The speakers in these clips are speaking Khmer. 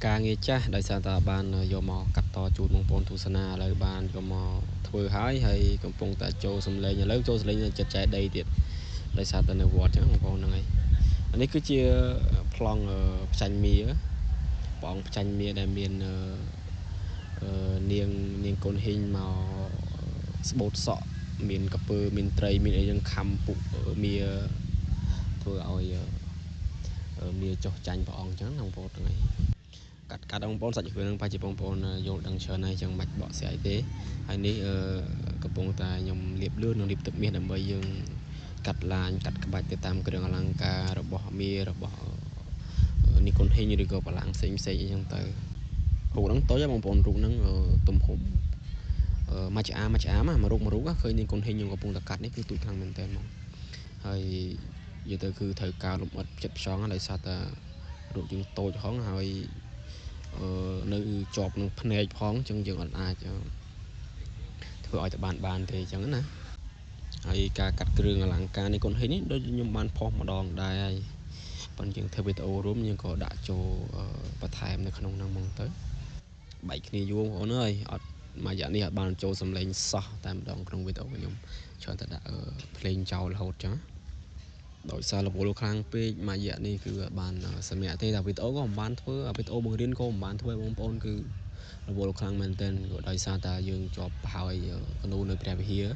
ការងារចាស់ដោយសារតែបានយកមកកាត់តជូនបងប្អូនទស្សនាឥឡូវបានយកមកធ្វើហើយកំពុងតែចូលសម្លេងឥឡូវចូលសម្លេងចិត្តចែកដីទៀតដោយសារតែនៅវត្តចឹងបងប្អូនហ្នឹងហើយនេះគឺជាប្លង់ផ្ចាញ់មាព្រះអង្គផ្ចាញ់មាដែលមាននាងកូនហ៊ីងមកស្បូតសក់មានកពើមានត្រីមានអីយ៉ាងខំពុកមាធ្វើឲ្យមាចុះចាញ់ព្រះអង្គចឹងបងប្អូនហ្នឹងហើយកាត់បងប្អូនសាច់រឿងហ្នឹងប្រហែលជាបងប្អូនយល់ដឹងច្រើនហើយចឹងមិនបកស្រាយទេហើយនេះកំពុងតែខ្ញុំលាបលឿននិងលាបទឹកមាសដើម្បីយើងកាត់ឡាញកាត់ក្បាច់ទៅតាមគ្រឿងអលង្ការរបស់មារបស់នីកុនហ៊ីងឬក៏បលាំងផ្សេងអីចឹងទៅរូបហ្នឹងតូចបងប្អូនរូបហ្នឹងទំហំមួយឆ្អាមមួយរូបឃើញនីកុនហ៊ីងខ្ញុំកំពុងតែកាត់នេះគឺទូចខ្លាំងមែនតើហ្មងហើយនិយាយទៅគឺត្រូវការលំអិតចិត្តផ្ចង់ដោយសារតែរូបយើងតូចហងហើយនៅជាប់នឹងភ្នែកផងអញ្ចឹងយើងអាចធ្វើឲ្យតែបានទេអញ្ចឹងណាហើយការកាត់គ្រឿងអលង្ការនេះកូនហ៊ីនេះដូចខ្ញុំបានផុសម្ដងដែរហើយប៉ុន្តែយើងធ្វើវីដេអូរួមយើងក៏ដាក់ចូលបន្ថែមនៅក្នុងហ្នឹងហ្មងទៅបែកគ្នាយូរបងប្អូនអើយអត់មួយរយៈនេះអត់បានចូលសំឡេងសោះតែម្ដងក្នុងវីដេអូខ្ញុំច្រើនតែដាក់ភ្លេងចោលរហូតចឹងដោយសាររវល់ខ្លាំងពេកមួយរយៈនេះគឺបានសម្រាប់ទេតែវីដេអូក៏មិនបានធ្វើវីដេអូបង្រៀនក៏មិនបានធ្វើបងប្អូនគឺរវល់ខ្លាំងមែនទែនក៏ដោយសារតែយើងជាប់ហើយកនូនៅព្រះវិហារ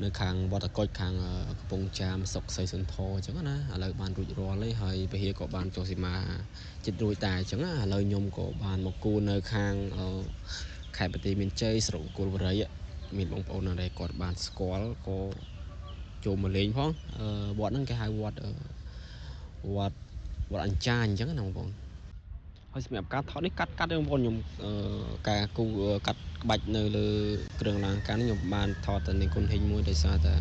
នៅខាងវត្តកុចខាងកំពង់ចាមសុកសីសុនធរអញ្ចឹងណាឥឡូវបានរួចរាល់ហើយវិហារក៏បានចុះសីមាចិត្តរួចតែអញ្ចឹងឥឡូវខ្ញុំក៏បានមកគូនៅខាងខេត្តបន្ទាយមានជ័យស្រុកអង្គរបុរីមានបងប្អូនដែលគាត់បានស្គាល់ក៏ចូលមកលេងផងវត្តហ្នឹងគេហៅវត្តអញ្ចាញអញ្ចឹងណាបងប្អូនហើយសម្រាប់ការថតនេះកាត់ទេបងប្អូនខ្ញុំការគូកាត់ក្បាច់នៅលើគ្រឿងអលង្ការនេះខ្ញុំបានថតតែនៃគុណហ៊ីងមួយដោយសារតែ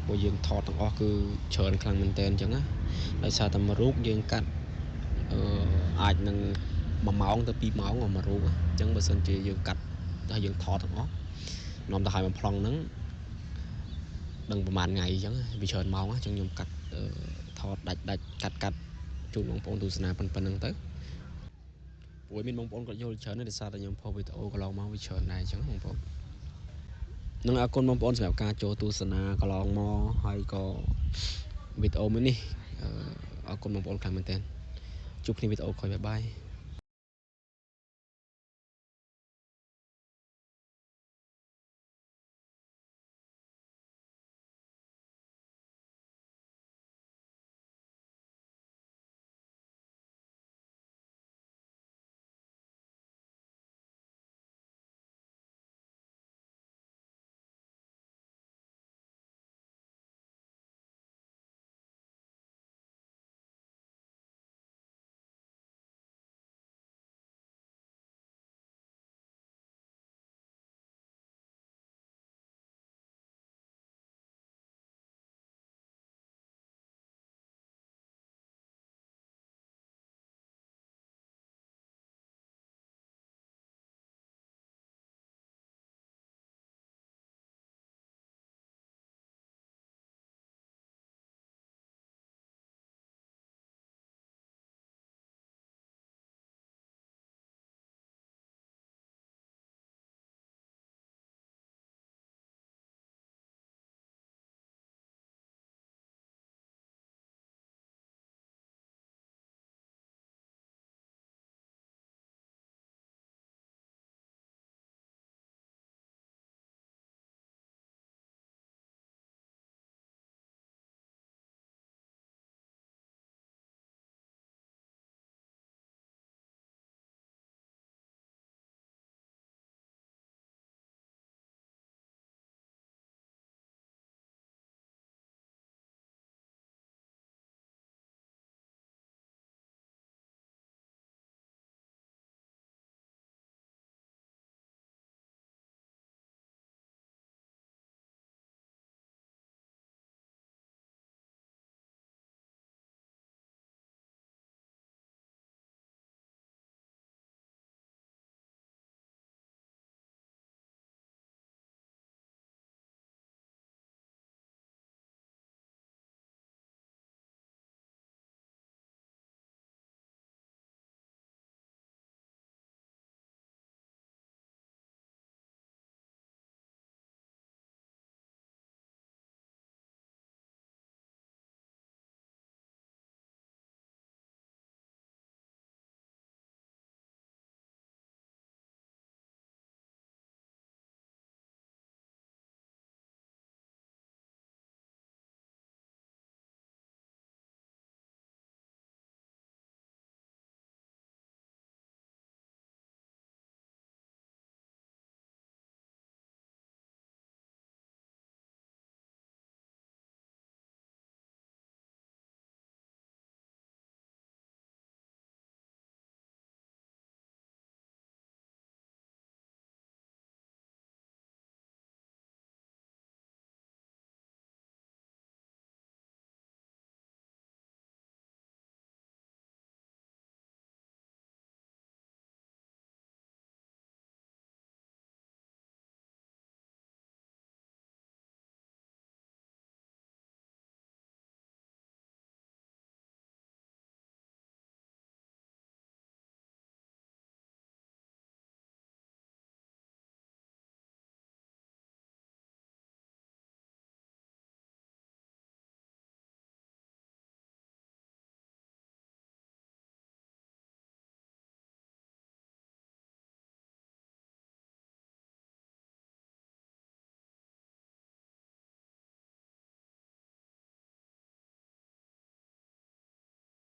ពួកយើងថតទាំងអស់គឺច្រើនខ្លាំងមែនតើអញ្ចឹងណាដោយសារតែមួយរូបយើងកាត់អាចនឹង1ម៉ោងទៅ2ម៉ោងមួយរូបអញ្ចឹងបើសិនជាយើងកាត់ហើយយើងថតទាំងអស់នាំទៅឲ្យមួយប្លង់ហ្នឹងដឹងប្រហែលថ្ងៃអញ្ចឹងវាច្រើនម៉ោងអញ្ចឹងខ្ញុំកាត់ថតដាច់កាត់ជូនបងប្អូនទស្សនាប៉ុណ្្នឹងទៅព្រោះមានបងប្អូនគាត់យល់ច្រើនដោយសារតែខ្ញុំផុសវីដេអូកន្លងមកវាច្រើនដែរអញ្ចឹងបងប្អូននឹងអរគុណបងប្អូនសម្រាប់ការចូលទស្សនាកន្លងមកហើយក៏វីដេអូមួយនេះអរគុណបងប្អូនខ្លាំងមែនទែនជួបគ្នាវីដេអូក្រោយបាយ